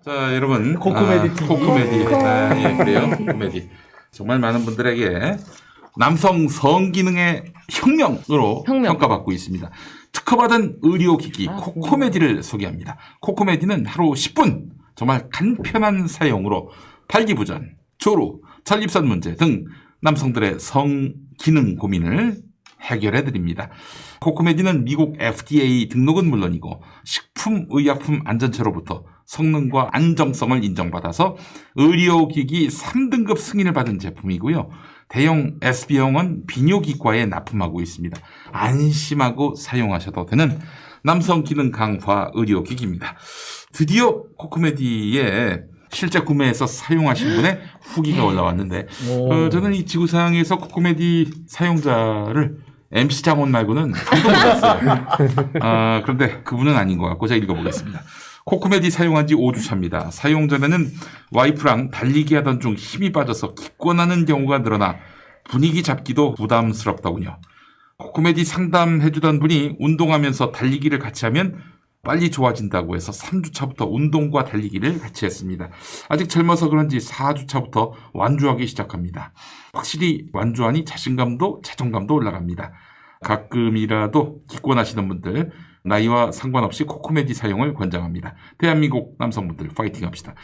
자, 여러분. 코코메디 TV. 코코메디. 예, 그래요. 코코메디. 정말 많은 분들에게 남성 성기능의 혁명으로 평가받고 있습니다. 특허받은 의료기기 코코메디를 소개합니다. 코코메디는 하루 10분 정말 간편한 사용으로 발기부전, 조루, 전립선 문제 등 남성들의 성기능 고민을 해결해드립니다. 코코메디는 미국 FDA 등록은 물론이고 식품의약품안전처로부터 성능과 안정성을 인정받아서 의료기기 3등급 승인을 받은 제품이고요. 대형 SB형은 비뇨기과에 납품하고 있습니다. 안심하고 사용하셔도 되는 남성 기능 강화 의료기기입니다. 드디어 코코메디에 실제 구매해서 사용하신 분의 후기가 올라왔는데 저는 이 지구상에서 코코메디 사용자를 MC 장원 말고는 한도 몰랐어요. 그런데 그분은 아닌 것 같고 제가 읽어보겠습니다. 코코메디 사용한 지 5주 차입니다. 사용 전에는 와이프랑 달리기 하던 중 힘이 빠져서 기권하는 경우가 늘어나 분위기 잡기도 부담스럽더군요. 코코메디 상담해주던 분이 운동하면서 달리기를 같이 하면 빨리 좋아진다고 해서 3주 차부터 운동과 달리기를 같이 했습니다. 아직 젊어서 그런지 4주 차부터 완주하기 시작합니다. 확실히 완주하니 자신감도 자존감도 올라갑니다. 가끔이라도 기권하시는 분들 나이와 상관없이 코코메디 사용을 권장합니다. 대한민국 남성분들 파이팅 합시다.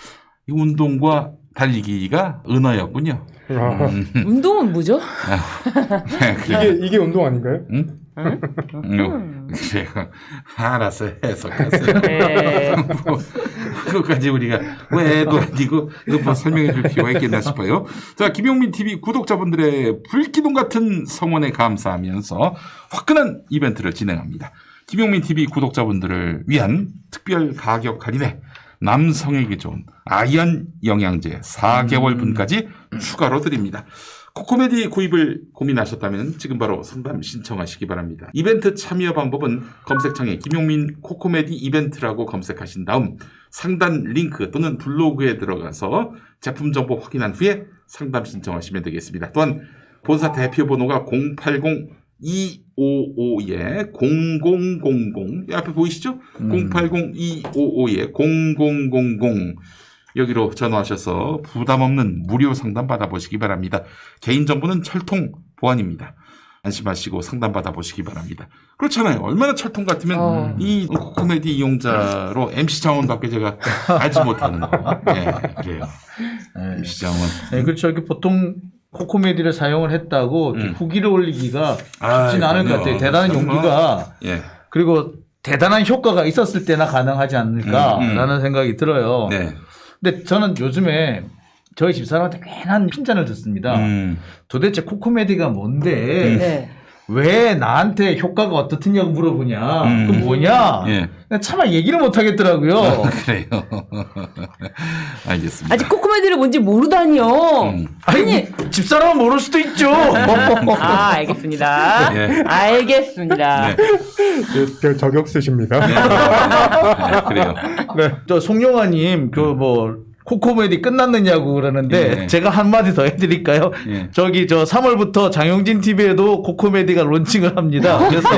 이 운동과 달리기가 은어였군요. 운동은 뭐죠? 네, 이게 운동 아닌가요? 응? 그래요. 알았어요. 해석하세요. 그것까지 우리가 왜도 아니고 이거 뭐 설명해 줄 필요가 있겠나 싶어요. 자, 김용민 TV 구독자분들의 불기둥 같은 성원에 감사하면서 화끈한 이벤트를 진행합니다. 김용민 TV 구독자분들을 위한 특별 가격 할인에 남성에게 좋은 아연 영양제 4개월 분까지 추가로 드립니다. 코코메디 구입을 고민하셨다면 지금 바로 상담 신청하시기 바랍니다. 이벤트 참여 방법은 검색창에 김용민 코코메디 이벤트라고 검색하신 다음 상단 링크 또는 블로그에 들어가서 제품 정보 확인한 후에 상담 신청하시면 되겠습니다. 또한 본사 대표 번호가 080-255-0000 앞에 보이시죠? 080-255-0000 여기로 전화하셔서 부담 없는 무료 상담 받아보시기 바랍니다. 개인정보는 철통 보안입니다. 안심하시고 상담 받아보시기 바랍니다. 그렇잖아요. 얼마나 철통 같으면 이 코코메디 이용자로 MC 장원밖에 제가 알지 못하는 거. 네, 그래요. 네. MC 장원. 네, 그렇죠. 이렇게 보통 코코메디를 사용을 했다고 후기를 올리기가 쉽진 않을 것 같아요. 대단한 용기가 예. 그리고 대단한 효과가 있었을 때나 가능하지 않을까라는 생각이 들어요. 네. 근데 저는 요즘에 저희 집사람한테 괜한 핀잔을 듣습니다. 도대체 코코메디가 뭔데 네. 왜 나한테 효과가 어떻느냐고 물어보냐. 그 뭐냐. 예. 차마 얘기를 못 하겠더라고요. 그래요. 알겠습니다. 아직 코코메디를 뭔지 모르다니요. 아니, 집사람은 모를 수도 있죠. 알겠습니다. 네. 알겠습니다. 네. 별 저격 쓰십니다. 네, 그래요. 네. 저 송영아님, 코코메디 끝났느냐고 그러는데 네. 제가 한마디 더 해드릴까요? 네. 저기 3월부터 장용진 TV에도 코코메디가 론칭을 합니다. 그래서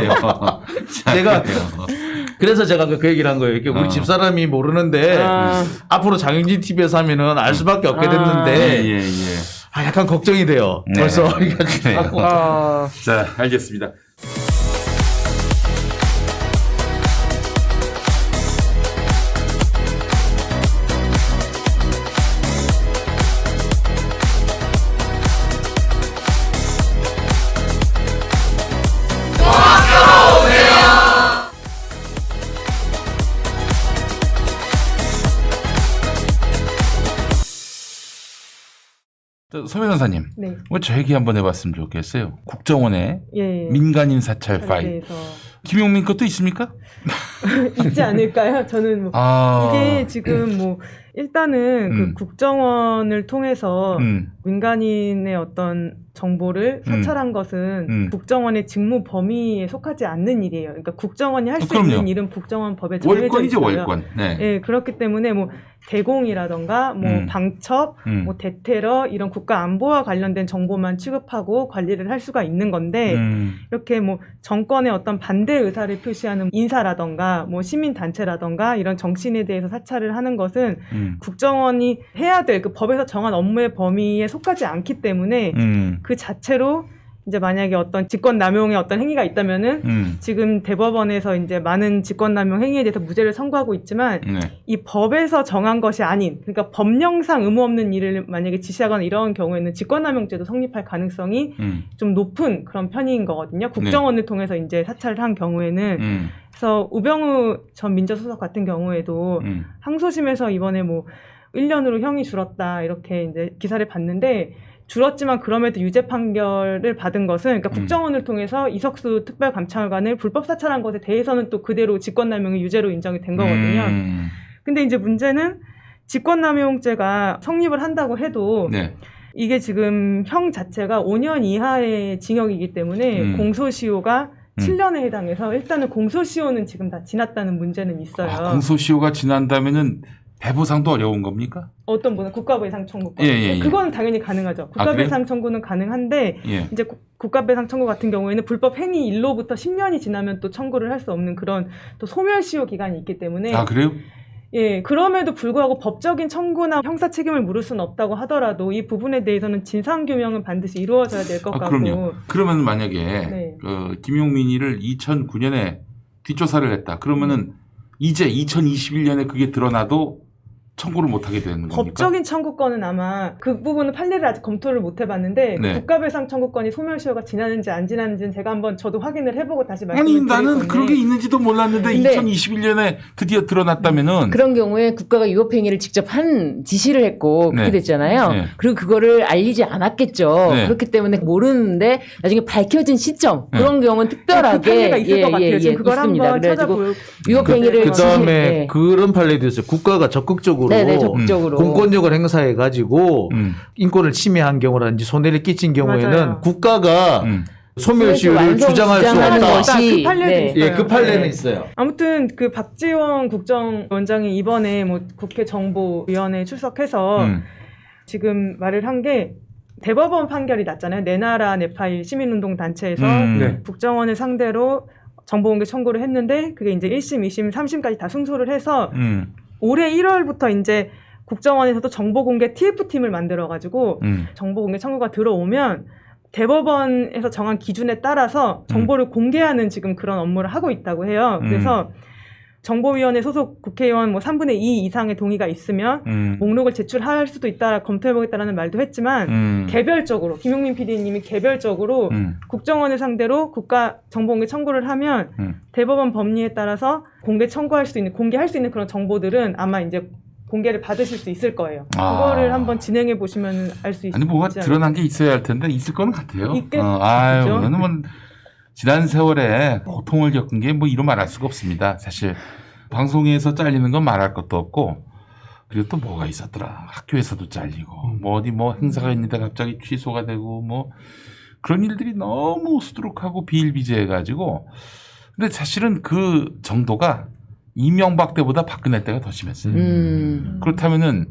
그래서 제가 그 얘기를 한 거예요. 이렇게 우리 집사람이 모르는데 앞으로 장용진 TV에서 하면은 알 수밖에 없게 됐는데 예. 약간 걱정이 돼요. 네. 벌써 그래요. 자, 알겠습니다. 서 변호사님, 네. 저 얘기 한번 해봤으면 좋겠어요. 국정원의 예. 민간인 사찰 파일. 대해서 김용민 것도 있습니까? 있지 않을까요? 저는 이게 지금 일단은 그 국정원을 통해서 민간인의 어떤 정보를 사찰한 것은 국정원의 직무 범위에 속하지 않는 일이에요. 그러니까 국정원이 할 수 그럼요. 있는 일은 국정원 법에 정해져 월권이죠, 있어요. 월권. 네. 예, 그렇기 때문에 뭐 대공이라던가 뭐 방첩, 뭐 대테러 이런 국가 안보와 관련된 정보만 취급하고 관리를 할 수가 있는 건데 이렇게 뭐 정권의 어떤 반대 의사를 표시하는 인사라던가 뭐 시민 단체라던가 이런 정치인에 대해서 사찰을 하는 것은 국정원이 해야 될 그 법에서 정한 업무의 범위에 속하지 않기 때문에 그 자체로 이제 만약에 어떤 직권남용의 어떤 행위가 있다면은 지금 대법원에서 이제 많은 직권남용 행위에 대해서 무죄를 선고하고 있지만 네. 이 법에서 정한 것이 아닌 그러니까 법령상 의무 없는 일을 만약에 지시하거나 이런 경우에는 직권남용죄도 성립할 가능성이 좀 높은 그런 편인 거거든요. 국정원을 통해서 이제 사찰을 한 경우에는 그래서 우병우 전 민정수석 같은 경우에도 항소심에서 이번에 뭐 1년으로 형이 줄었다 이렇게 이제 기사를 봤는데 줄었지만 그럼에도 유죄 판결을 받은 것은 그러니까 국정원을 통해서 이석수 특별감찰관을 불법 사찰한 것에 대해서는 또 그대로 직권남용의 유죄로 인정이 된 거거든요. 근데 이제 문제는 직권남용죄가 성립을 한다고 해도 네. 이게 지금 형 자체가 5년 이하의 징역이기 때문에 공소시효가 7년에 해당해서 일단은 공소시효는 지금 다 지났다는 문제는 있어요. 아, 공소시효가 지난다면은 배보상도 어려운 겁니까? 어떤 분은 국가배상 청구권. 예. 그건 당연히 가능하죠. 국가배상 청구는 가능한데 예. 이제 국가배상 청구 같은 경우에는 불법 행위 일로부터 10년이 지나면 또 청구를 할 수 없는 그런 또 소멸시효 기간이 있기 때문에 아, 그래요? 예, 그럼에도 불구하고 법적인 청구나 형사 책임을 물을 수는 없다고 하더라도 이 부분에 대해서는 진상규명은 반드시 이루어져야 될 것 같고. 그럼요. 그러면 만약에 네. 김용민이를 2009년에 뒷조사를 했다. 그러면은 이제 2021년에 그게 드러나도 청구를 못하게 되는 겁니까? 법적인 청구권은 아마 그 부분은 판례를 아직 검토를 못 해봤는데 네. 국가배상 청구권이 소멸시효가 지났는지 안 지났는지는 제가 한번 저도 확인을 해보고 다시 말씀을 아니 드릴 나는 건데 그런 게 있는지도 몰랐는데 근데 2021년에 드디어 드러났다면은 그런 경우에 국가가 유업행위를 직접 한 지시를 했고 그렇게 네. 됐잖아요. 네. 그리고 그거를 알리지 않았겠죠. 네. 그렇기 때문에 모르는데 나중에 밝혀진 시점 네. 그런 경우는 특별하게 그 판례가 있을 것 같아요. 지금 그걸 있습니다. 한번 그래가지고 찾아볼 유업행위를 그 다음에 네. 그런 판례도 있어요. 국가가 적극적으로 네네 적극적으로 공권력을 행사해 가지고 인권을 침해한 경우라든지 손해를 끼친 경우에는 맞아요. 국가가 소멸시효를 완성 주장할 수 주장하는 없다. 것이 그 판례도 네. 있어요. 예, 그 판례는 네. 있어요. 아무튼 그 박지원 국정원장이 이번에 뭐 국회 정보위원회에 출석해서 지금 말을 한 게 대법원 판결이 났잖아요. 내 나라 네파일 시민운동 단체에서 네. 국정원을 상대로 정보공개 청구를 했는데 그게 이제 1심, 2심, 3심까지 다 승소를 해서 올해 1월부터 이제 국정원에서도 정보공개 TF팀을 만들어가지고 정보공개 청구가 들어오면 대법원에서 정한 기준에 따라서 정보를 공개하는 지금 그런 업무를 하고 있다고 해요. 그래서 정보위원회 소속 국회의원 뭐 3분의 2 이상의 동의가 있으면 목록을 제출할 수도 있다, 검토해보겠다라는 말도 했지만 개별적으로 김용민 PD님이 개별적으로 국정원을 상대로 국가 정보공개 청구를 하면 대법원 법리에 따라서 공개할 수 있는 그런 정보들은 아마 이제 공개를 받으실 수 있을 거예요. 그거를 한번 진행해 보시면 알 수 있지 아니 뭐가 않을까. 드러난 게 있어야 할 텐데 있을 거는 같아요. 있겠죠. 아유, 저는 뭐 지난 세월에 고통을 겪은 게 뭐 이루 말할 수가 없습니다. 사실 방송에서 잘리는 건 말할 것도 없고 그리고 또 뭐가 있었더라. 학교에서도 잘리고 뭐 어디 뭐 행사가 있는데 갑자기 취소가 되고 뭐 그런 일들이 너무 수두룩하고 비일비재해가지고 근데 사실은 그 정도가 이명박 때보다 박근혜 때가 더 심했어요. 그렇다면은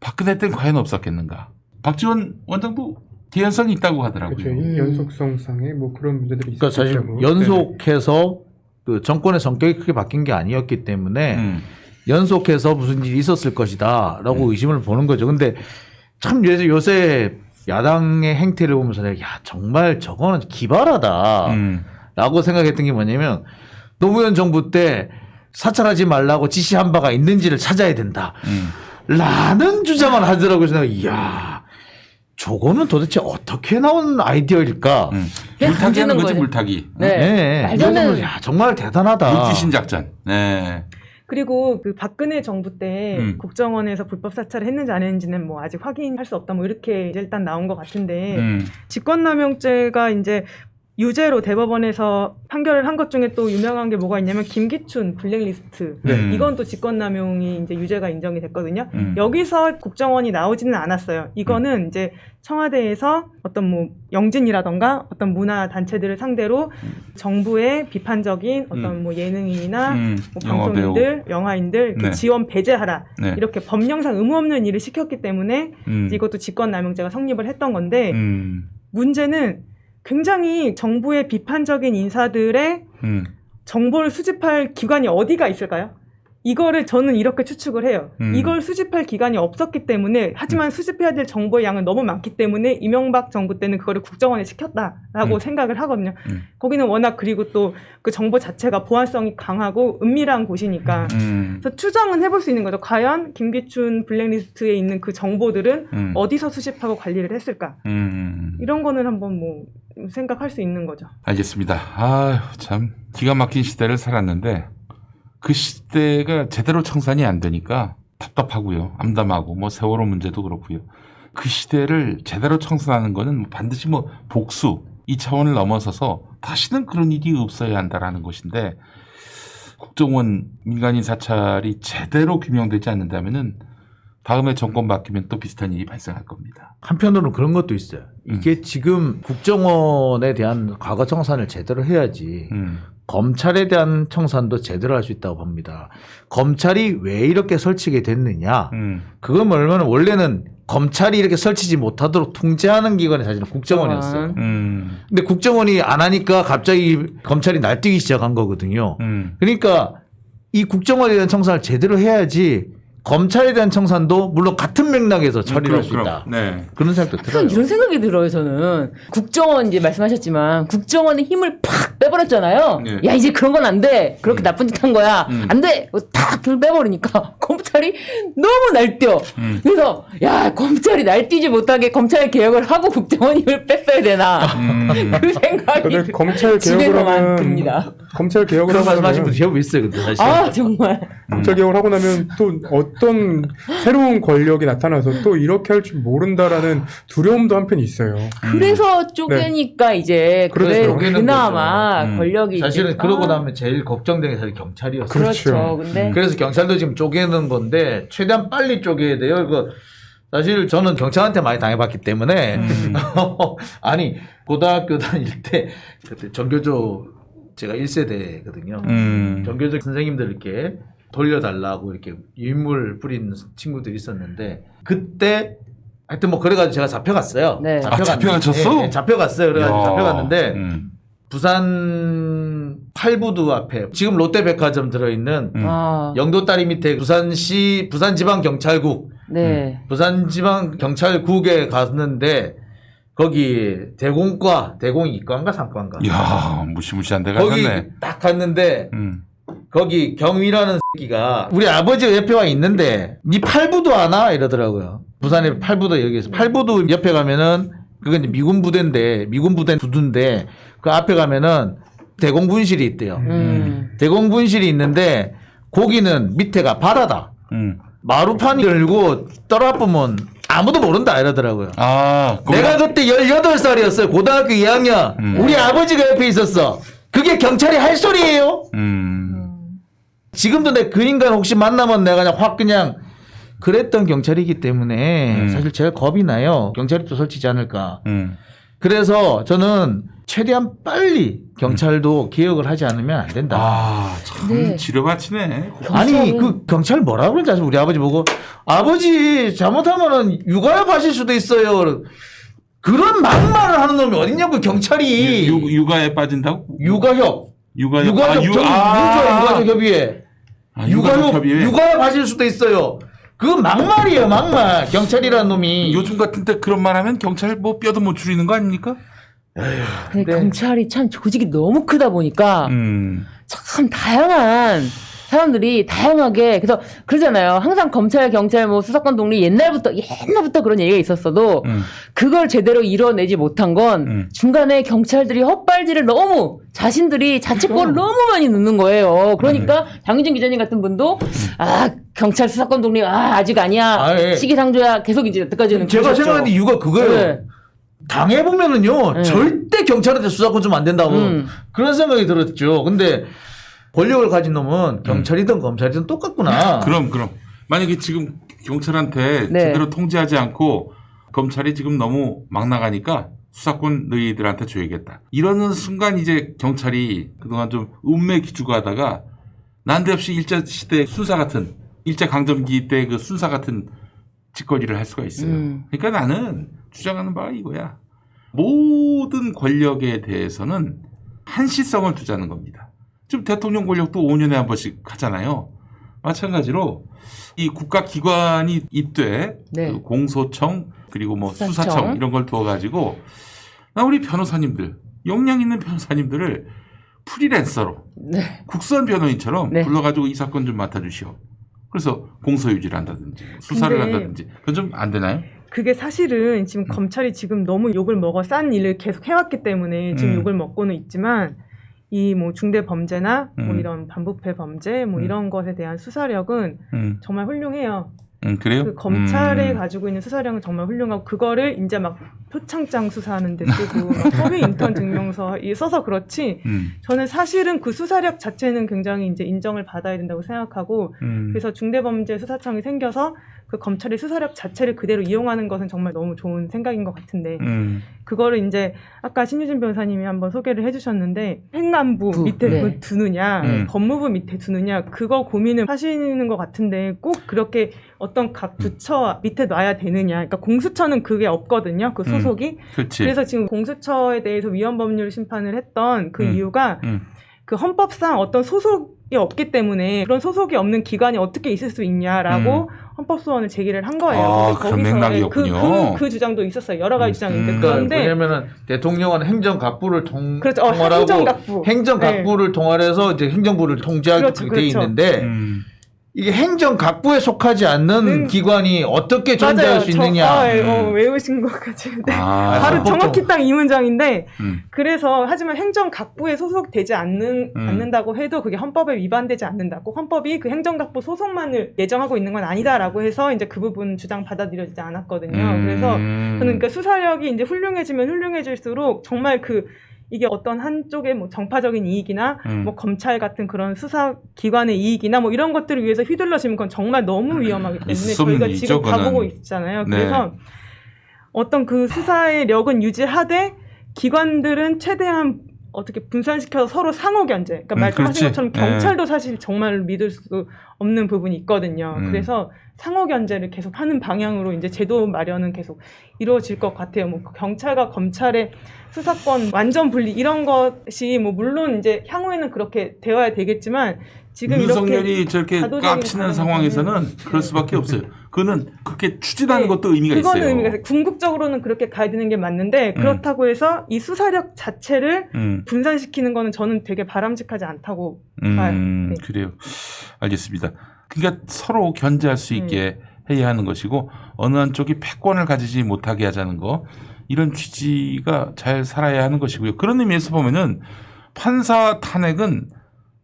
박근혜 때는 과연 없었겠는가? 박지원 원장도 개연성이 있다고 하더라고요. 그렇죠. 연속성상의 뭐 그런 문제들이 그러니까 있었기 사실 때문에. 연속해서 그 정권의 성격이 크게 바뀐 게 아니었기 때문에 연속해서 무슨 일이 있었을 것이다라고 의심을 보는 거죠. 근데 참 요새 야당의 행태를 보면서 내가 야 정말 저거는 기발하다라고 생각했던 게 뭐냐면 노무현 정부 때 사찰하지 말라고 지시한 바가 있는지를 찾아야 된다. 라는 주장을 하더라고요. 그래서 내가 이야 저거는 도대체 어떻게 나온 아이디어일까? 물타기 하는 거지 거죠. 물타기. 네. 네. 말도 안 되는- 야, 정말 대단하다. 물귀신 작전. 네. 그리고 그 박근혜 정부 때 국정원에서 불법 사찰을 했는지 안 했는지는 뭐 아직 확인할 수 없다 뭐 이렇게 일단 나온 것 같은데 직권남용죄가 이제 유죄로 대법원에서 판결을 한 것 중에 또 유명한 게 뭐가 있냐면 김기춘 블랙리스트. 이건 또 직권남용이 이제 유죄가 인정이 됐거든요. 여기서 국정원이 나오지는 않았어요. 이거는 이제 청와대에서 어떤 뭐 영진이라던가 어떤 문화 단체들을 상대로 정부의 비판적인 어떤 뭐 예능인이나 뭐 방송인들, 영화인들 이렇게 네. 지원 배제하라. 네. 이렇게 법령상 의무 없는 일을 시켰기 때문에 이제 이것도 직권남용죄가 성립을 했던 건데 문제는 굉장히 정부의 비판적인 인사들의 정보를 수집할 기관이 어디가 있을까요? 이거를 저는 이렇게 추측을 해요. 이걸 수집할 기관이 없었기 때문에 하지만 수집해야 될 정보의 양은 너무 많기 때문에 이명박 정부 때는 그거를 국정원에 시켰다라고 생각을 하거든요. 거기는 워낙 그리고 또 그 정보 자체가 보안성이 강하고 은밀한 곳이니까 그래서 추정은 해볼 수 있는 거죠. 과연 김기춘 블랙리스트에 있는 그 정보들은 어디서 수집하고 관리를 했을까? 이런 거는 한번 뭐 생각할 수 있는 거죠. 알겠습니다. 아유, 참 기가 막힌 시대를 살았는데 그 시대가 제대로 청산이 안 되니까 답답하고요. 암담하고 뭐 세월호 문제도 그렇고요. 그 시대를 제대로 청산하는 거는 뭐 반드시 뭐 복수 이 차원을 넘어서서 다시는 그런 일이 없어야 한다라는 것인데 국정원 민간인 사찰이 제대로 규명되지 않는다면은 다음에 정권 바뀌면 또 비슷한 일이 발생할 겁니다. 한편으로는 그런 것도 있어요. 이게 지금 국정원에 대한 과거 청산을 제대로 해야지 검찰에 대한 청산도 제대로 할 수 있다고 봅니다. 검찰이 왜 이렇게 설치게 됐느냐. 그건 뭐냐면 원래는 검찰이 이렇게 설치지 못하도록 통제하는 기관이 사실은 국정원이었어요. 근데 국정원이 안 하니까 갑자기 검찰이 날뛰기 시작한 거거든요. 그러니까 이 국정원에 대한 청산을 제대로 해야지 검찰에 대한 청산도 물론 같은 맥락에서 처리를 할 수 있다. 네. 그런 생각도 들어요. 항상 이런 생각이 들어요, 저는. 국정원 이제 말씀하셨지만 국정원의 힘을 팍 빼버렸잖아요. 네. 야, 이제 그런 건 안 돼. 그렇게 나쁜 짓 한 거야. 안 돼. 탁 빼버리니까 검찰이 너무 날뛰어. 그래서 야, 검찰이 날뛰지 못하게 검찰 개혁을 하고 국정원 힘을 뺐어야 되나. 그 생각이 저는 검찰 개혁을 집에서만 하면 듭니다. 검찰 개혁을 그런 하고 말씀하신 나면 분 제법 있어요. 근데 사실. 아, 정말. 검찰 개혁을 하고 나면 또 어떤 새로운 권력이 나타나서 또 이렇게 할 줄 모른다라는 두려움도 한편 있어요. 그래서 쪼개니까 이제 그렇죠. 그나마 거죠. 권력이 사실은 있을까? 그러고 나면 제일 걱정되는 게 사실 경찰이었어요. 그렇죠. 그렇죠. 근데 그래서 경찰도 지금 쪼개는 건데 최대한 빨리 쪼개야 돼요. 이거 사실 저는 경찰한테 많이 당해봤기 때문에 아니 고등학교 다닐 때 그때 전교조 제가 1세대거든요. 전교조 선생님들 이렇게 돌려달라고 이렇게 인물 뿌린 친구들이 있었는데 그때 하여튼 뭐 그래가지고 제가 잡혀갔어요. 네. 잡혀가셨어? 네, 잡혀갔어요. 그래가지고 야. 잡혀갔는데 부산 팔부두 앞에 지금 롯데백화점 들어있는 아, 영도다리 밑에 부산시 부산지방경찰국 네. 부산지방경찰국에 갔는데 거기 대공과 대공이 이과인가 상과인가 이야, 무시무시한 데가 거기 갔네. 딱 갔는데 거기 경위라는 새끼가 우리 아버지가 옆에 와 있는데 니 팔부도 아나 이러더라고요. 부산에 팔부도 여기서 팔부도 옆에 가면은 그건 이제 미군 부대인데 미군 부대 두둔데 그 앞에 가면은 대공분실이 있대요. 대공분실이 있는데 거기는 밑에가 바다다. 마루판 열고 떨어보면 아무도 모른다 이러더라고요. 아, 내가 그때 18살이었어요. 고등학교 2학년. 우리 아버지가 옆에 있었어. 그게 경찰이 할 소리예요? 지금도 내 그 인간 혹시 만나면 내가 그냥 확 그냥 그랬던 경찰이기 때문에 사실 제가 겁이 나요. 경찰이 또 설치지 않을까. 그래서 저는 최대한 빨리 경찰도 개혁을 하지 않으면 안 된다. 아, 참 네. 지려바치네. 아니 그 경찰 뭐라 그러는지 아세요? 우리 아버지 보고 아버지 잘못하면은 육아협 하실 수도 있어요. 그런 막말을 하는 놈이 어딨냐고 경찰이. 육아에 빠진다고? 육아협. 육아협. 육아협 육아협 협의회. 육아협 협의회. 육아협 하실 수도 있어요. 그 막말이에요 막말. 경찰이라는 놈이. 요즘 같은 때 그런 말 하면 경찰 뭐 뼈도 못 추리는 거 아닙니까? 근데 네. 경찰이 참 조직이 너무 크다 보니까 참 다양한 사람들이 다양하게 그래서 그러잖아요. 항상 검찰, 경찰, 뭐 수사권 독립 옛날부터 그런 얘기가 있었어도 그걸 제대로 이뤄내지 못한 건 중간에 경찰들이 헛발질을 너무 자신들이 자책골을 너무 많이 넣는 거예요. 그러니까 장윤진 기자님 같은 분도 아 경찰 수사권 독립 아직 아니야 아, 예. 시기상조야 계속 이제 여태까지는 제가 그러셨죠. 생각하는 이유가 그거예요. 네. 당해보면은요, 절대 경찰한테 수사권 주면 안 된다고 그런 생각이 들었죠. 근데 권력을 가진 놈은 경찰이든 검찰이든 똑같구나. 그럼. 만약에 지금 경찰한테 네. 제대로 통제하지 않고 검찰이 지금 너무 막 나가니까 수사권 너희들한테 줘야겠다. 이러는 순간 이제 경찰이 그동안 좀 음매 기주가 하다가 난데없이 일제시대 순사 같은 일제강점기 때 그 순사 같은 짓거리를 할 수가 있어요. 그러니까 나는 주장하는 바가 이거야. 모든 권력에 대해서는 한시성을 두자는 겁니다. 지금 대통령 권력도 5년에 한 번씩 하잖아요. 마찬가지로 이 국가기관이 이때 네. 그 공소청 그리고 뭐 수사청. 수사청 이런 걸 두어가지고 나 우리 변호사님들 역량 있는 변호사님들을 프리랜서로 네. 국선 변호인처럼 네. 불러가지고 이 사건 좀 맡아주시오. 그래서 공소유지를 한다든지 수사를 근데 한다든지 그건 좀 안 되나요? 그게 사실은 지금 검찰이 지금 너무 욕을 먹어 싼 일을 계속 해왔기 때문에 지금 욕을 먹고는 있지만 이 뭐 중대 범죄나 뭐 이런 반부패 범죄 뭐 이런 것에 대한 수사력은 정말 훌륭해요. 그래요? 그 검찰에 가지고 있는 수사력은 정말 훌륭하고 그거를 이제 막 표창장 수사하는 데 쓰고 막 서류 인턴 증명서 써서 그렇지 저는 사실은 그 수사력 자체는 굉장히 이제 인정을 받아야 된다고 생각하고 그래서 중대범죄 수사청이 생겨서 그 검찰의 수사력 자체를 그대로 이용하는 것은 정말 너무 좋은 생각인 것 같은데 그거를 이제 아까 신유진 변호사님이 한번 소개를 해주셨는데 행안부 밑에 네. 두느냐 법무부 밑에 두느냐 그거 고민을 하시는 것 같은데 꼭 그렇게 어떤 각 부처 밑에 놔야 되느냐 그러니까 공수처는 그게 없거든요 그 소속이 그렇지. 그래서 지금 공수처에 대해서 위헌법률 심판을 했던 그 이유가 그 헌법상 어떤 소속이 없기 때문에 그런 소속이 없는 기관이 어떻게 있을 수 있냐라고 헌법소원을 제기를 한 거예요. 아, 근데 그런 맥락이었군요. 그 주장도 있었어요. 여러 가지 주장인데 그러니까 그런데 왜냐면은 대통령은 행정각부를 그렇죠. 통할하고 행정각부. 행정각부를 통할해서 이제 행정부를 통제하게 그렇죠, 돼 그렇죠. 있는데 이게 행정각부에 속하지 않는 기관이 어떻게 존재할 맞아요. 수 있느냐. 외우신 것 같은데 아, 바로 헌법적. 정확히 딱 이 문장인데 음. 그래서 하지만 행정각부에 소속되지 않는다고 해도 그게 헌법에 위반되지 않는다. 꼭 헌법이 그 행정각부 소속만을 예정하고 있는 건 아니다라고 해서 이제 그 부분 주장 받아들여지지 않았거든요. 그래서 저는 그러니까 수사력이 이제 훌륭해지면 훌륭해질수록 정말 이게 어떤 한쪽의 뭐 정파적인 이익이나 뭐 검찰 같은 그런 수사 기관의 이익이나 뭐 이런 것들을 위해서 휘둘러지면 그건 정말 너무 위험하기 때문에 있을 수 없는 저희가 일이죠, 지금 그거는. 가보고 있잖아요. 네. 그래서 어떤 그 수사의 력은 유지하되 기관들은 최대한 어떻게 분산시켜서 서로 상호 견제. 그러니까 말씀하신 그렇지. 것처럼 경찰도 사실 정말 믿을 수 없는 부분이 있거든요. 그래서 상호 견제를 계속 하는 방향으로 이제 제도 마련은 계속 이루어질 것 같아요. 뭐 경찰과 검찰의 수사권 완전 분리 이런 것이 뭐 물론 이제 향후에는 그렇게 되어야 되겠지만 지금 윤석열이 이렇게 저렇게 가도적인 깍치는 상황에서는 그럴 수밖에 없어요. 그거는 그렇게 추진하는 것도 의미가 그거는 있어요. 의미가 있어요. 궁극적으로는 그렇게 가야 되는 게 맞는데 그렇다고 해서 이 수사력 자체를 분산시키는 거는 저는 되게 바람직하지 않다고 봐요. 네. 그래요. 알겠습니다. 그러니까 서로 견제할 수 있게 해야 하는 것이고 어느 한쪽이 패권을 가지지 못하게 하자는 거 이런 취지가 잘 살아야 하는 것이고요. 그런 의미에서 보면은 판사 탄핵은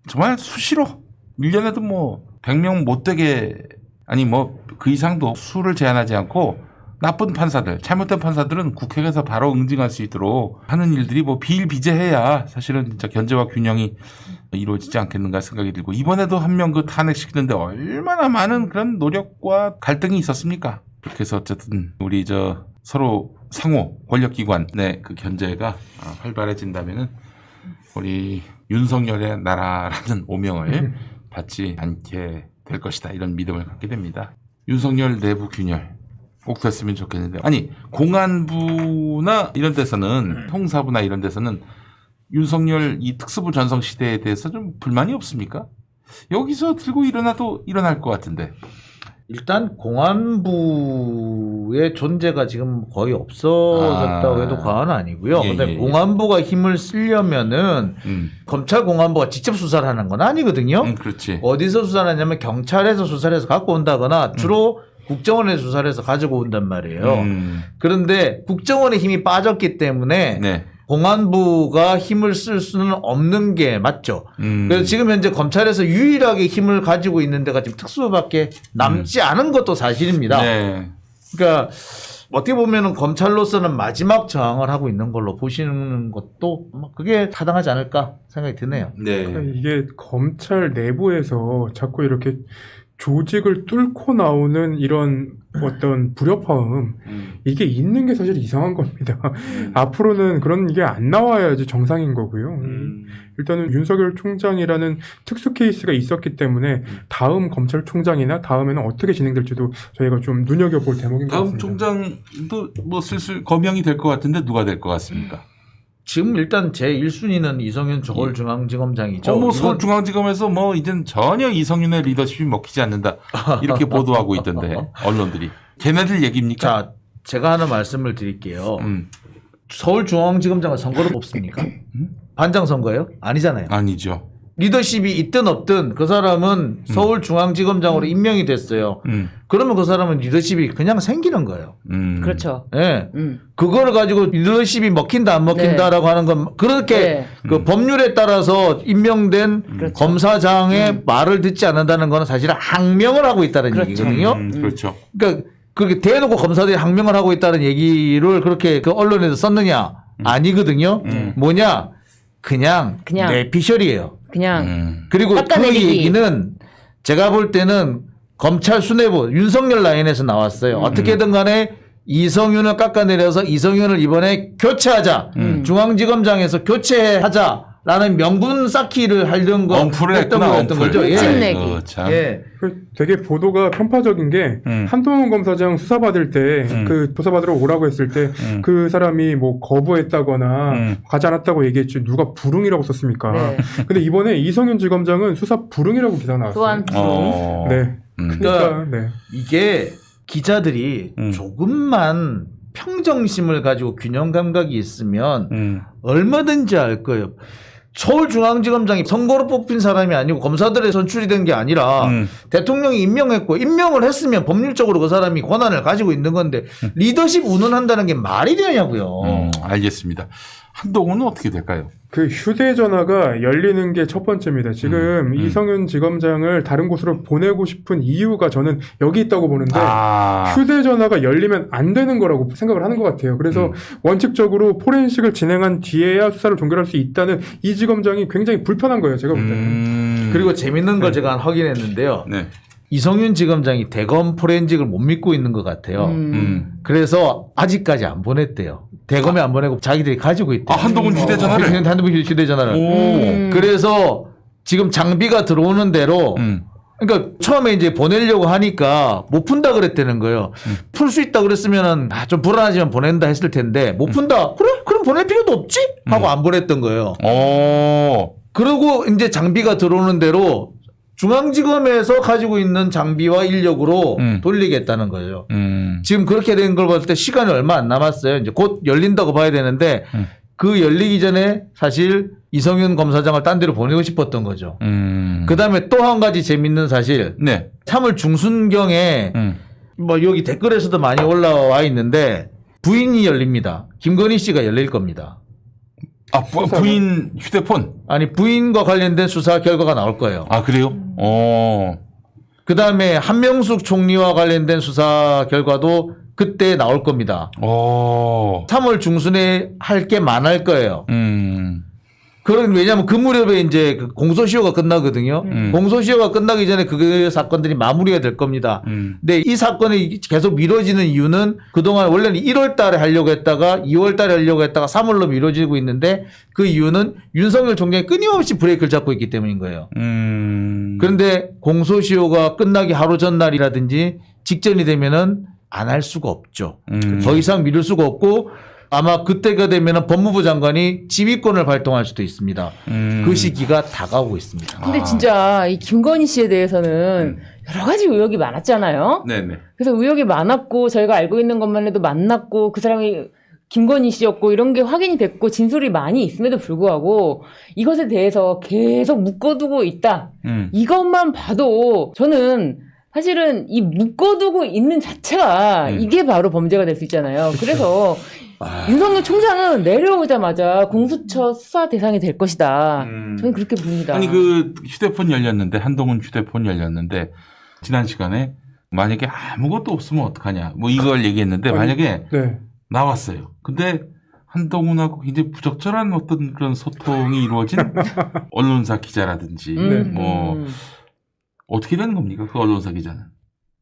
정말 수시로 1년에도 뭐 100명 못 되게 아니 뭐 그 이상도 수를 제한하지 않고 나쁜 판사들, 잘못된 판사들은 국회에서 바로 응징할 수 있도록 하는 일들이 뭐 비일비재해야 사실은 진짜 견제와 균형이 이루어지지 않겠는가 생각이 들고 이번에도 한 명 그 탄핵시키는데 얼마나 많은 그런 노력과 갈등이 있었습니까? 그렇게 해서 어쨌든 우리 서로 상호 권력기관의 그 견제가 활발해진다면은 우리 윤석열의 나라라는 오명을 받지 않게 될 것이다 이런 믿음을 갖게 됩니다. 윤석열 내부 균열 꼭 됐으면 좋겠는데 아니 공안부나 이런 데서는 형사부나 이런 데서는 윤석열 이 특수부 전성 시대에 대해서 좀 불만이 없습니까? 여기서 들고 일어나도 일어날 것 같은데. 일단 공안부의 존재가 지금 거의 없어졌다고 해도 과언은 아니고요. 근데 공안부가 힘을 쓰려면은 검찰 공안부가 직접 수사를 하는 건 아니거든요. 그렇지. 어디서 수사를 하냐면 경찰에서 수사를 해서 갖고 온다거나 주로 국정원에서 수사를 해서 가지고 온단 말이에요. 그런데 국정원의 힘이 빠졌기 때문에 네. 공안부가 힘을 쓸 수는 없는 게 맞죠. 그래서 지금 현재 검찰에서 유일하게 힘을 가지고 있는 데가 지금 특수부밖에 남지 않은 것도 사실입니다. 네. 그러니까 어떻게 보면은 검찰로서는 마지막 저항을 하고 있는 걸로 보시는 것도 아마 그게 타당하지 않을까 생각이 드네요. 네. 그러니까 이게 검찰 내부에서 자꾸 이렇게 조직을 뚫고 나오는 이런 어떤 불협화음 이게 있는 게 사실 이상한 겁니다. 앞으로는 그런 게 안 나와야지 정상인 거고요. 일단은 윤석열 총장이라는 특수 케이스가 있었기 때문에 다음 검찰총장이나 다음에는 어떻게 진행될지도 저희가 좀 눈여겨볼 대목인 것 다음 같습니다. 총장도 뭐 슬슬 거명이 될 것 같은데 누가 될 것 같습니까? 지금 일단 제 1순위는 이성윤 서울중앙지검장이죠. 뭐 이건 서울중앙지검에서 뭐 이젠 전혀 이성윤의 리더십이 먹히지 않는다 이렇게 보도하고 있던데 언론들이. 걔네들 얘기입니까? 자, 제가 하나 말씀을 드릴게요. 서울중앙지검장을 선거로 뽑습니까? 반장 선거예요? 아니잖아요. 아니죠. 리더십이 있든 없든 그 사람은 서울중앙지검장으로 임명이 됐어요. 그러면 그 사람은 리더십이 그냥 생기는 거예요. 그렇죠. 예. 그거를 가지고 리더십이 먹힌다 안 먹힌다라고 하는 건 그렇게 네. 그 법률에 따라서 임명된 그렇죠. 검사장의 말을 듣지 않는다는 거는 사실은 항명을 하고 있다는 그렇죠. 얘기거든요. 그렇죠. 그러니까 그렇게 대놓고 검사들이 항명을 하고 있다는 얘기를 그렇게 그 언론에서 썼느냐 아니거든요. 뭐냐 그냥 내피셜이에요. 그냥 그리고 그 깎아내리기. 얘기는 제가 볼 때는 검찰 수뇌부 윤석열 라인에서 나왔어요. 어떻게든 간에 이성윤을 깎아내려서 이성윤을 이번에 교체하자. 중앙지검장에서 교체하자라는 명분 쌓기를 하려는 거 엄풀을 했던 했구나. 거였던 거죠. 엄풀. 예. 찜내기. 참. 예. 되게 보도가 편파적인 게 한동훈 검사장 수사받을 때 그 조사받으러 오라고 했을 때 그 사람이 뭐 거부했다거나 가지 않았다고 얘기했지 누가 불응이라고 썼습니까? 네. 근데 이번에 이성윤 지검장은 수사 불응이라고 기사 나왔어요. 또한 네. 그러니까 네. 이게 기자들이 조금만 평정심을 가지고 균형 감각이 있으면 얼마든지 알 거예요. 서울중앙지검장이 선거로 뽑힌 사람이 아니고 검사들의 선출이 된 게 아니라 대통령이 임명했고 임명을 했으면 법률적으로 그 사람이 권한을 가지고 있는 건데 리더십 운운한다는 게 말이 되냐고요. 알겠습니다. 한동훈은 어떻게 될까요? 그 휴대전화가 열리는 게 첫 번째입니다. 지금 이성윤 지검장을 다른 곳으로 보내고 싶은 이유가 저는 여기 있다고 보는데 휴대전화가 열리면 안 되는 거라고 생각을 하는 것 같아요. 그래서 원칙적으로 포렌식을 진행한 뒤에야 수사를 종결할 수 있다는 이 지검장이 굉장히 불편한 거예요. 제가 볼 때는. 그리고 재밌는 걸 제가 확인했는데요. 네. 이성윤 지검장이 대검 포렌식을 못 믿고 있는 것 같아요. 그래서 아직까지 안 보냈대요. 대검에 안 보내고 자기들이 가지고 있대요. 한동훈 휴대전화를? 한동훈 휴대전화를. 오. 그래서 지금 장비가 들어오는 대로 그러니까 처음에 이제 보내려고 하니까 못 푼다 그랬다는 거예요. 풀 수 있다 그랬으면은 좀 불안하지만 보낸다 했을 텐데 못 푼다. 그래? 그럼 보낼 필요도 없지? 하고 안 보냈던 거예요. 그리고 이제 장비가 들어오는 대로 중앙지검에서 가지고 있는 장비와 인력으로 돌리겠다는 거예요. 지금 그렇게 된 걸 봤을 때 시간이 얼마 안 남았어요. 이제 곧 열린다고 봐야 되는데 그 열리기 전에 사실 이성윤 검사장을 딴 데로 보내고 싶었던 거죠. 그 다음에 또 한 가지 재밌는 사실. 네. 3월 중순경에 뭐 여기 댓글에서도 많이 올라와 있는데 부인이 열립니다. 김건희 씨가 열릴 겁니다. 부인 휴대폰? 아니 부인과 관련된 수사 결과가 나올 거예요. 아, 그래요? 그 다음에 한명숙 총리와 관련된 수사 결과도 그때 나올 겁니다. 3월 중순에 할 게 많을 거예요. 왜냐하면 그 무렵에 이제 그 공소시효가 끝나거든요. 공소시효가 끝나기 전에 그 사건들이 마무리가 될 겁니다. 근데 이 사건이 계속 미뤄지는 이유는 그동안 원래는 1월 달에 하려고 했다가 2월 달에 하려고 했다가 3월로 미뤄지고 있는데 그 이유는 윤석열 총장이 끊임없이 브레이크를 잡고 있기 때문인 거예요. 그런데 공소시효가 끝나기 하루 전날이라든지 직전이 되면은 안 할 수가 없죠. 더 이상 미룰 수가 없고 아마 그때가 되면 법무부 장관이 지휘권을 발동할 수도 있습니다. 그 시기가 다가오고 있습니다. 근데 진짜 이 김건희 씨에 대해서는 여러 가지 의혹이 많았잖아요. 네네. 그래서 의혹이 많았고 저희가 알고 있는 것만 해도 만났고 그 사람이 김건희 씨였고 이런 게 확인이 됐고 진술이 많이 있음에도 불구하고 이것에 대해서 계속 묶어두고 있다. 이것만 봐도 저는 사실은 이 묶어두고 있는 자체가 이게 바로 범죄가 될 수 있잖아요. 그래서 윤석열 총장은 내려오자마자 공수처 수사 대상이 될 것이다. 저는 그렇게 봅니다. 아니 그 휴대폰 열렸는데 한동훈 휴대폰 열렸는데 지난 시간에 만약에 아무것도 없으면 어떡하냐. 뭐 이걸 얘기했는데 아니, 만약에 네. 나왔어요. 근데 한동훈하고 굉장히 부적절한 어떤 그런 소통이 이루어진 언론사 기자라든지 뭐 어떻게 되는 겁니까? 그 언론사 기자는.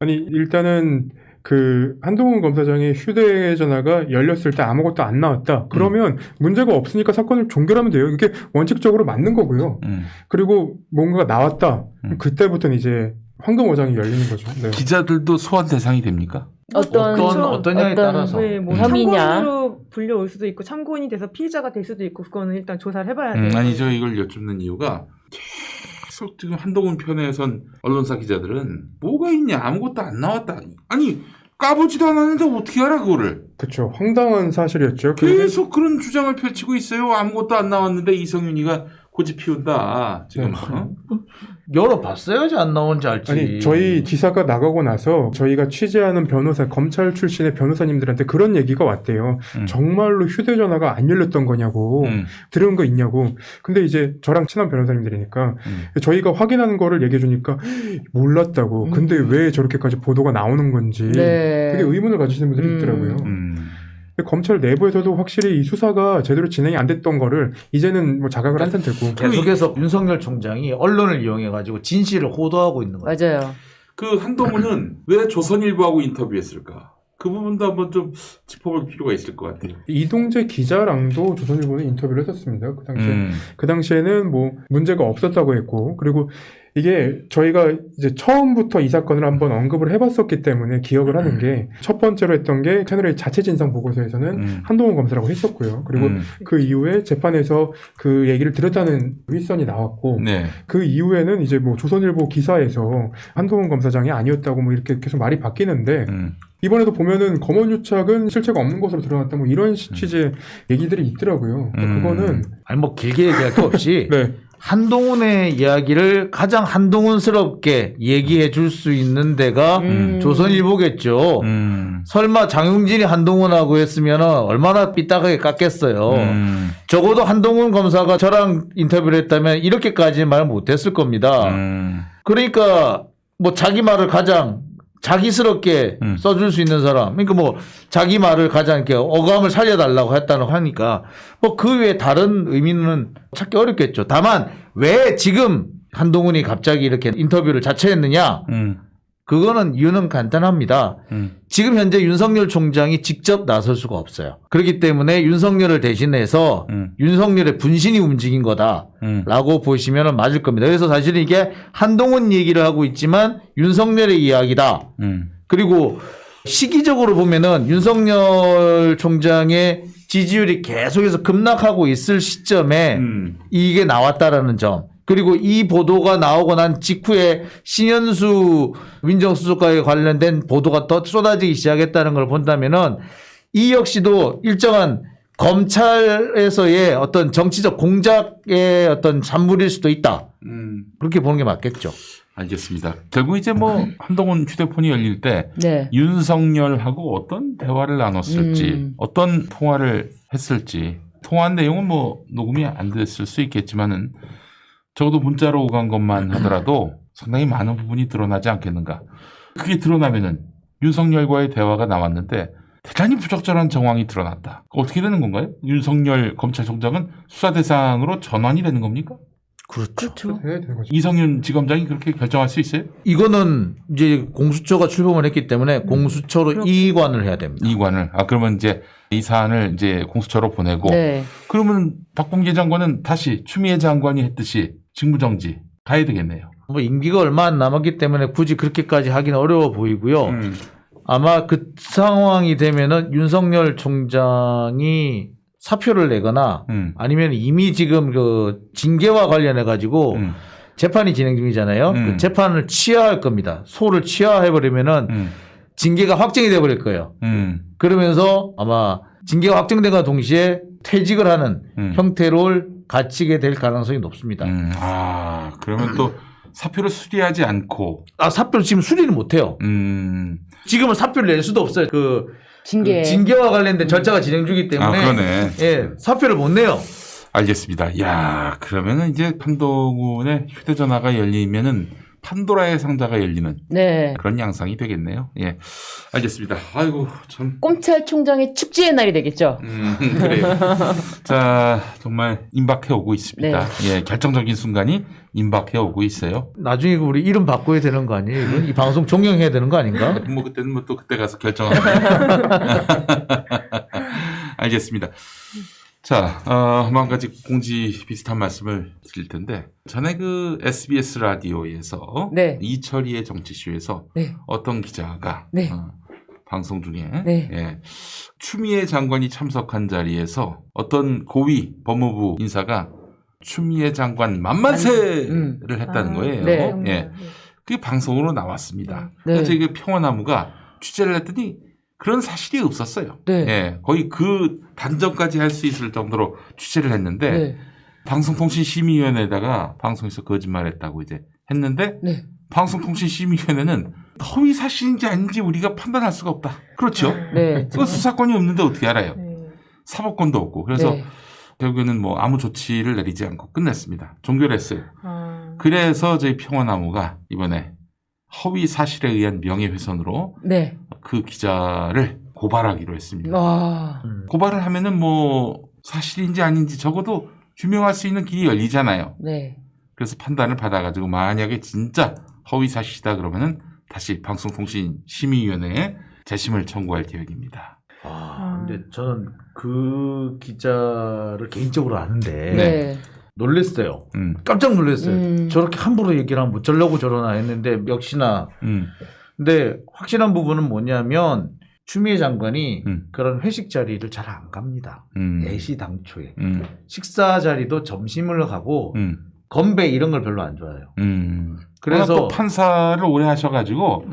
아니 일단은 그 한동훈 검사장의 휴대전화가 열렸을 때 아무것도 안 나왔다. 그러면 문제가 없으니까 사건을 종결하면 돼요. 이게 원칙적으로 맞는 거고요. 그리고 뭔가가 나왔다. 그때부터는 이제 황금어장이 열리는 거죠. 네. 기자들도 소환 대상이 됩니까? 어떠냐에 따라서. 네, 뭐 혐의냐. 참고인으로 불려올 수도 있고 참고인이 돼서 피의자가 될 수도 있고 그거는 일단 조사를 해봐야 돼요. 아니죠. 이걸 여쭙는 이유가 계속 지금 한동훈 편에선 언론사 기자들은 뭐가 있냐 아무것도 안 나왔다. 아니 까보지도 않았는데 어떻게 알아 그거를. 그렇죠. 황당한 사실이었죠. 계속 그런 주장을 펼치고 있어요. 아무것도 안 나왔는데 이성윤이가 고집 피운다. 지금. 네. 어? 열어봤어야지 안 나오는지 알지. 아니 저희 기사가 나가고 나서 저희가 취재하는 변호사 검찰 출신의 변호사님들한테 그런 얘기가 왔대요. 정말로 휴대전화가 안 열렸던 거냐고 들은 거 있냐고. 근데 이제 저랑 친한 변호사님들이니까 저희가 확인하는 거를 얘기해 주니까 몰랐다고. 근데 왜 저렇게까지 보도가 나오는 건지 네. 되게 의문을 가지시는 분들이 있더라고요. 검찰 내부에서도 확실히 이 수사가 제대로 진행이 안 됐던 거를 이제는 뭐 자각을 한 상태고. 계속해서 윤석열 총장이 언론을 이용해가지고 진실을 호도하고 있는 거예요. 맞아요. 그 한동훈은 왜 조선일보하고 인터뷰했을까? 그 부분도 한번 좀 짚어볼 필요가 있을 것 같아요. 이동재 기자랑도 조선일보는 인터뷰를 했었습니다. 그 당시에. 그 당시에는 뭐 문제가 없었다고 했고, 그리고 이게 저희가 이제 처음부터 이 사건을 한번 언급을 해봤었기 때문에 기억을 하는 게 첫 번째로 했던 게 채널A 자체 진상 보고서에서는 한동훈 검사라고 했었고요. 그리고 그 이후에 재판에서 그 얘기를 들었다는 윗선이 나왔고, 네. 그 이후에는 이제 뭐 조선일보 기사에서 한동훈 검사장이 아니었다고 뭐 이렇게 계속 말이 바뀌는데, 이번에도 보면은 검언유착은 실체가 없는 것으로 드러났다 뭐 이런 취지의 얘기들이 있더라고요. 근데 그거는 아니 뭐 길게 얘기할 거 없이 네. 한동훈의 이야기를 가장 한동훈스럽게 얘기해 줄 수 있는 데가 조선일보겠죠. 설마 장용진이 한동훈하고 했으면 얼마나 삐딱하게 깎겠어요. 적어도 한동훈 검사가 저랑 인터뷰를 했다면 이렇게까지 말 못했을 겁니다. 그러니까 뭐 자기 말을 가장 자기스럽게 써줄 수 있는 사람. 그러니까 뭐 자기 말을 가장 이렇게 어감을 살려달라고 했다고 하니까 뭐 그 외에 다른 의미는 찾기 어렵겠죠. 다만 왜 지금 한동훈이 갑자기 이렇게 인터뷰를 자처했느냐? 그거는 이유는 간단합니다. 지금 현재 윤석열 총장이 직접 나설 수가 없어요. 그렇기 때문에 윤석열을 대신해서 윤석열의 분신이 움직인 거다라고 보시면 맞을 겁니다. 그래서 사실은 이게 한동훈 얘기를 하고 있지만 윤석열의 이야기다. 그리고 시기적으로 보면은 윤석열 총장의 지지율이 계속해서 급락하고 있을 시점에 이게 나왔다라는 점. 그리고 이 보도가 나오고 난 직후에 신현수 민정수석과에 관련된 보도가 더 쏟아지기 시작했다는 걸 본다면은 이 역시도 일정한 검찰에서의 어떤 정치적 공작의 어떤 산물일 수도 있다. 그렇게 보는 게 맞겠죠. 알겠습니다. 결국 이제 뭐 한동훈 휴대폰이 열릴 때 네. 윤석열하고 어떤 대화를 나눴을지 어떤 통화를 했을지 통화한 내용은 뭐 녹음이 안 됐을 수 있겠지만은 적어도 문자로 오간 것만 하더라도 상당히 많은 부분이 드러나지 않겠는가. 그게 드러나면은 윤석열과의 대화가 나왔는데 대단히 부적절한 정황이 드러났다. 어떻게 되는 건가요? 윤석열 검찰총장은 수사 대상으로 전환이 되는 겁니까? 그렇죠. 해야 되는 거죠. 이성윤 지검장이 그렇게 결정할 수 있어요? 이거는 이제 공수처가 출범을 했기 때문에 공수처로 이관을 해야 됩니다. 이관을. 그러면 이제 이 사안을 이제 공수처로 보내고. 네. 그러면 박범계 장관은 다시 추미애 장관이 했듯이 직무정지 가야 되겠네요. 뭐 임기가 얼마 안 남았기 때문에 굳이 그렇게까지 하기는 어려워 보이고요. 아마 그 상황이 되면은 윤석열 총장이 사표를 내거나 아니면 이미 지금 그 징계와 관련해 가지고 재판이 진행 중이잖아요. 그 재판을 취하할 겁니다. 소를 취하해버리면은 징계가 확정이 돼버릴 거예요. 그러면서 아마 징계가 확정된과 동시에 퇴직을 하는 형태로 갇히게 될 가능성이 높습니다. 그러면 또 사표를 수리하지 않고. 사표를 지금 수리는 못해요. 지금은 사표를 낼 수도 없어요. 징계와 관련된 절차가 진행 중이기 때문에. 그러네. 예, 사표를 못 내요. 알겠습니다. 야, 그러면은 이제 한동훈의 휴대전화가 열리면은 판도라의 상자가 열리는 네. 그런 양상이 되겠네요. 예, 알겠습니다. 아이고 참. 검찰총장의 축제의 날이 되겠죠. 그래요. 자, 정말 임박해 오고 있습니다. 예, 결정적인 순간이 임박해 오고 있어요. 나중에 우리 이름 바꿔야 되는 거 아니에요? 이건? 이 방송 종영해야 되는 거 아닌가? 뭐 그때는 뭐 또 그때 가서 결정하면. 알겠습니다. 자, 한 가지 공지 비슷한 말씀을 드릴 텐데 전에 그 SBS 라디오에서 네. 이철희의 정치쇼에서 네. 어떤 기자가 네. 방송 중에 네. 예, 추미애 장관이 참석한 자리에서 어떤 고위 법무부 인사가 추미애 장관 만만세를 했다는 거예요. 네. 예, 그게 방송으로 나왔습니다. 네. 그래서 이 평화나무가 취재를 했더니 그런 사실이 없었어요. 네. 예, 거의 그 단정까지 할 수 있을 정도로 취재를 했는데 네. 방송통신심의위원회에다가 방송에서 거짓말했다고 이제 했는데 네. 방송통신심의위원회는 허위 사실인지 아닌지 우리가 판단할 수가 없다. 그렇죠? 네. 그 수사권이 없는데 어떻게 알아요? 네. 사법권도 없고. 그래서 네. 결국에는 뭐 아무 조치를 내리지 않고 끝냈습니다. 종결했어요. 아. 그래서 저희 평화나무가 이번에 허위 사실에 의한 명예훼손으로 네. 그 기자를 고발하기로 했습니다. 와. 고발을 하면은 뭐 사실인지 아닌지 적어도 규명할 수 있는 길이 열리잖아요. 네. 그래서 판단을 받아가지고 만약에 진짜 허위 사실이다 그러면은 다시 방송통신심의위원회에 재심을 청구할 계획입니다. 근데 저는 그 기자를 개인적으로 아는데 네. 놀랬어요. 음, 깜짝 놀랐어요. 저 저렇게 함부로 얘기를 하면 저러고 저러나 했는데 역시나. 근데 확실한 부분은 뭐냐면 추미애 장관이 그런 회식 자리를 잘 안 갑니다. 애시당초에. 식사 자리도 점심을 가고 건배 이런 걸 별로 안 좋아해요. 그래서 또 그래서 판사를 오래 하셔가지고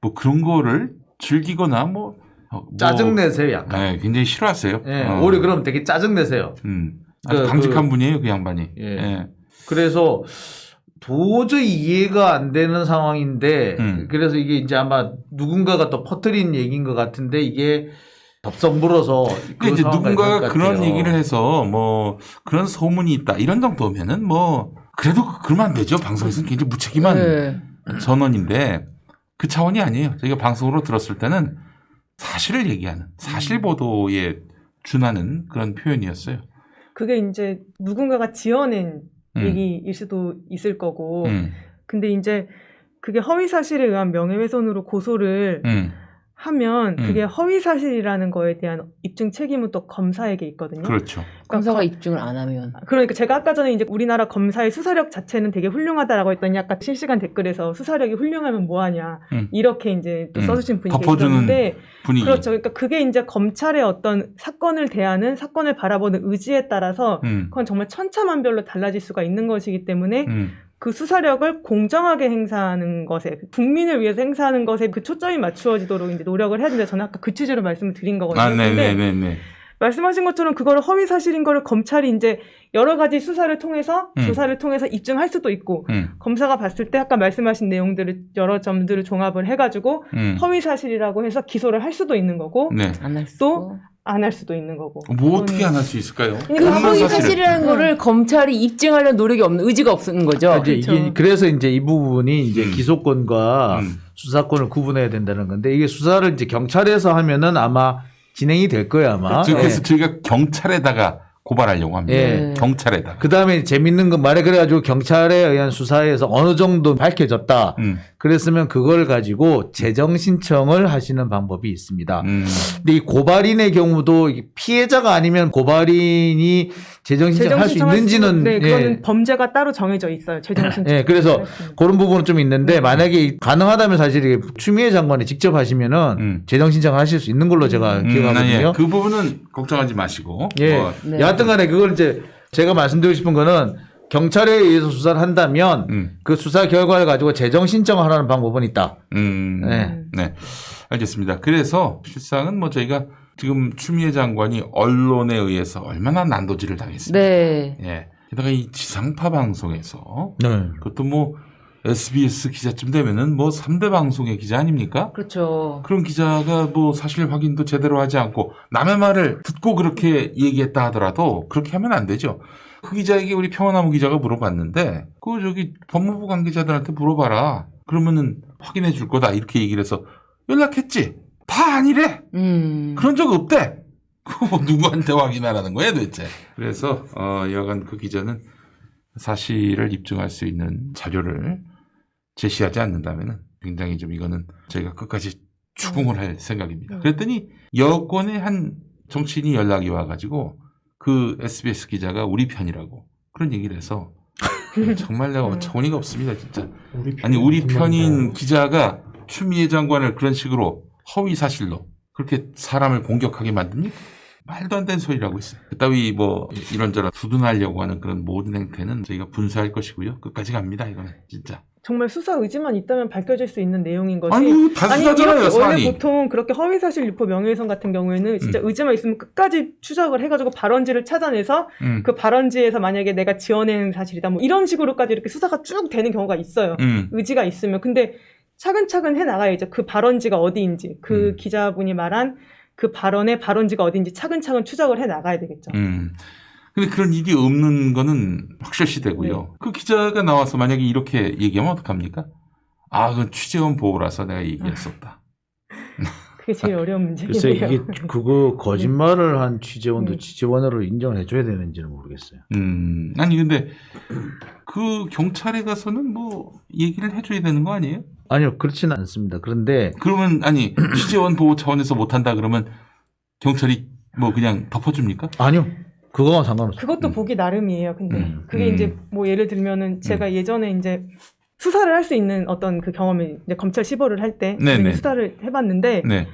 뭐 그런 거를 즐기거나 뭐 짜증내세요 약간. 네, 굉장히 싫어하세요. 예, 오히려 그럼 되게 짜증내세요. 아주 그- 강직한 분이에요, 그 양반이. 예. 예. 그래서 도저히 이해가 안 되는 상황인데 그래서 이게 이제 아마 누군가가 또 퍼뜨린 얘기인 것 같은데 이게 덥석 물어서 그 이제 상황까지 누군가가 갈 것 그런 같아요. 얘기를 해서 뭐 그런 소문이 있다 이런 정도면은 뭐 그래도 그러면 안 되죠. 방송에서는 굉장히 무책임한 네. 전원인데 그 차원이 아니에요. 저희가 방송으로 들었을 때는 사실을 얘기하는 사실 보도에 준하는 그런 표현이었어요. 그게 이제 누군가가 지어낸 음. 얘기일 수도 있을 거고, 음. 근데 이제 그게 허위 사실에 의한 명예훼손으로 고소를 하면 그게 허위 사실이라는 거에 대한 입증 책임은 또 검사에게 있거든요. 그렇죠. 검사가 입증을 안 하면. 그러니까 제가 아까 전에 이제 우리나라 검사의 수사력 자체는 되게 훌륭하다라고 했더니 아까 실시간 댓글에서 수사력이 훌륭하면 뭐하냐 이렇게 이제 또 써주신 분이 덮어주는 계셨는데 분위기. 그렇죠. 그러니까 그게 이제 검찰의 어떤 사건을 대하는 사건을 바라보는 의지에 따라서 그건 정말 천차만별로 달라질 수가 있는 것이기 때문에 그 수사력을 공정하게 행사하는 것에 국민을 위해서 행사하는 것에 그 초점이 맞추어지도록 이제 노력을 해야 된다. 저는 아까 그 취지로 말씀을 드린 거거든요. 아, 근데 네네네. 말씀하신 것처럼 그거를 허위 사실인 거를 검찰이 이제 여러 가지 수사를 통해서 조사를 통해서 입증할 수도 있고 검사가 봤을 때 아까 말씀하신 내용들을 여러 점들을 종합을 해가지고 허위 사실이라고 해서 기소를 할 수도 있는 거고 네. 안 할 수. 또 안 할 수도 있는 거고. 뭐 어떻게 안 할 수 있을까요? 그 없는 허위 사실을. 사실이라는 거를 검찰이 입증하려는 노력이 없는 의지가 없는 거죠. 이제 이게 그래서 이제 이 부분이 이제 기소권과 음. 수사권을 구분해야 된다는 건데 이게 수사를 이제 경찰에서 하면은 아마 진행이 될 거예요 아마. 그래서 저희가 경찰에다가 고발하려고 합니다. 예. 경찰에다가. 그 다음에 재밌는 건 말해 그래가지고 경찰에 의한 수사에서 어느 정도 밝혀졌다. 그랬으면 그걸 가지고 재정 신청을 하시는 방법이 있습니다. 근데 이 고발인의 경우도 이게 피해자가 아니면 고발인이 재정 신청할 수 있는지는 네, 예. 그거는 범죄가 따로 정해져 있어요. 재정 신청. 예, 그래서 그런 부분은 좀 있는데 만약에 가능하다면 사실 이게 추미애 장관이 직접 하시면은 재정 신청을 하실 수 있는 걸로 제가 기억하거든요. 예. 그 부분은 걱정하지 마시고. 예. 뭐, 네. 여하튼 간에 그걸 이제 제가 말씀드리고 싶은 거는 경찰에 의해서 수사를 한다면 그 수사 결과를 가지고 재정 신청을 하라는 방법은 있다. 네. 네. 알겠습니다. 그래서 실상은 뭐 저희가 지금 추미애 장관이 언론에 의해서 얼마나 난도질을 당했습니까? 네. 예. 게다가 이 지상파 방송에서 네. 그것도 뭐 SBS 기자쯤 되면은 뭐 3대 방송의 기자 아닙니까? 그렇죠. 그런 기자가 뭐 사실 확인도 제대로 하지 않고 남의 말을 듣고 그렇게 얘기했다 하더라도 그렇게 하면 안 되죠. 그 기자에게 우리 평화나무 기자가 물어봤는데 그 저기 법무부 관계자들한테 물어봐라. 그러면은 확인해 줄 거다. 이렇게 얘기를 해서 연락했지. 다 아니래. 그런 적 없대. 그거 누구한테 확인하라는 거야 도대체. 그래서 여간 그 기자는 사실을 입증할 수 있는 자료를 제시하지 않는다면은 굉장히 좀 이거는 저희가 끝까지 추궁을 할 생각입니다. 그랬더니 여권의 한 정치인이 연락이 와가지고 그 SBS 기자가 우리 편이라고 그런 얘기를 해서 정말 내가 어처구니가 없습니다 진짜. 우리 편인 기자가 추미애 장관을 그런 식으로 허위 사실로 그렇게 사람을 공격하게 만듭니까? 말도 안 되는 소리라고 있어요. 그따위 뭐 이런저런 두둔하려고 하는 그런 모든 행태는 저희가 분수할 것이고요. 끝까지 갑니다. 이거는 진짜. 정말 수사 의지만 있다면 밝혀질 수 있는 내용인 것이 아니 단순하잖아요. 이렇게 원래 사안이. 보통 그렇게 허위사실 유포 명예훼손 같은 경우에는 진짜 의지만 있으면 끝까지 추적을 해가지고 발원지를 찾아내서 그 발원지에서 만약에 내가 지어낸 사실이다 뭐 이런 식으로까지 이렇게 수사가 쭉 되는 경우가 있어요. 의지가 있으면. 근데 차근차근 해나가야죠. 그 발원지가 어디인지 그 기자분이 말한 그 발언의 발원지가 어디인지 차근차근 추적을 해나가야 되겠죠. 근데 그런 일이 없는 거는 확실시 되고요. 네. 그 기자가 나와서 만약에 이렇게 얘기하면 어떡합니까? 아, 그건 취재원 보호라서 내가 얘기했었다. 그게 제일 어려운 글쎄 문제인데요. 이게 그거 거짓말을 한 취재원도 네. 취재원으로 인정을 해줘야 되는지는 모르겠어요. 아니 근데 그 경찰에 가서는 뭐 얘기를 해줘야 되는 거 아니에요? 아니요, 그렇지는 않습니다. 그런데 그러면 아니 취재원 보호 차원에서 못한다 그러면 경찰이 뭐 그냥 덮어줍니까? 아니요, 그거와 상관없어요. 그것도 보기 나름이에요. 근데 그게 이제 뭐 예를 들면은 제가 예전에 이제 수사를 할 수 있는 어떤 그 경험을 이제 검찰 시보를 할 때 네네. 수사를 해봤는데 네.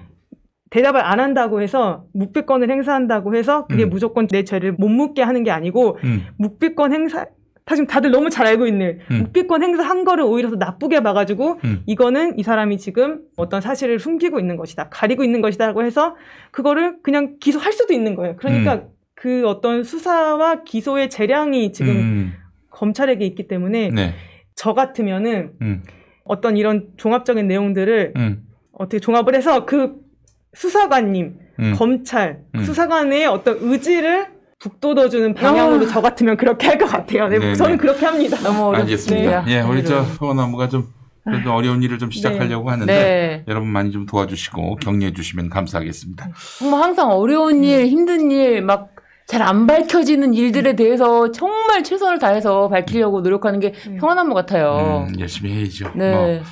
대답을 안 한다고 해서 묵비권을 행사한다고 해서 그게 무조건 내 죄를 못 묻게 하는 게 아니고 묵비권 행사 사실 다들 너무 잘 알고 있는 묵비권 행사한 거를 오히려 더 나쁘게 봐가지고 이거는 이 사람이 지금 어떤 사실을 숨기고 있는 것이다, 가리고 있는 것이다라고 해서 그거를 그냥 기소할 수도 있는 거예요. 그러니까 그 어떤 수사와 기소의 재량이 지금 검찰에게 있기 때문에 네. 저 같으면은 어떤 이런 종합적인 내용들을 어떻게 종합을 해서 그 수사관님, 검찰, 수사관의 어떤 의지를 북돋워주는 방향으로 저 같으면 그렇게 할 것 같아요. 네, 네네. 저는 그렇게 합니다. 너무 어렵습니다. 알겠습니다. 예, 우리 저 평화나무가 좀 그래도 어려운 일을 좀 시작하려고 하는데 네. 여러분 많이 좀 도와주시고 격려해 주시면 감사하겠습니다. 정말 항상 어려운 일, 힘든 일, 막 잘 안 밝혀지는 일들에 대해서 정말 최선을 다해서 밝히려고 노력하는 게 평화나무 같아요. 열심히 해야죠. 네.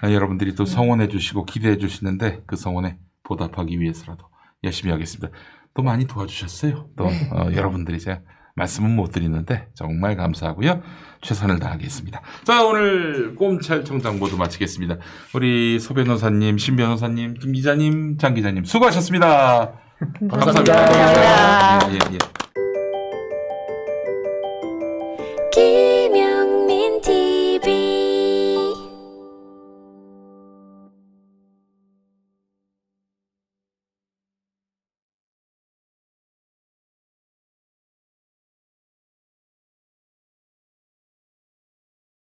여러분들이 또 성원해 주시고 기대해 주시는데 그 성원에 보답하기 위해서라도 열심히 하겠습니다. 또 많이 도와주셨어요. 또 여러분들이 제가 말씀은 못 드리는데 정말 감사하고요. 최선을 다하겠습니다. 자, 오늘 꼼찰청장 모두 마치겠습니다. 우리 소 변호사님, 신 변호사님, 김 기자님, 장 기자님 수고하셨습니다. 감사합니다. 감사합니다. 예, 예, 예.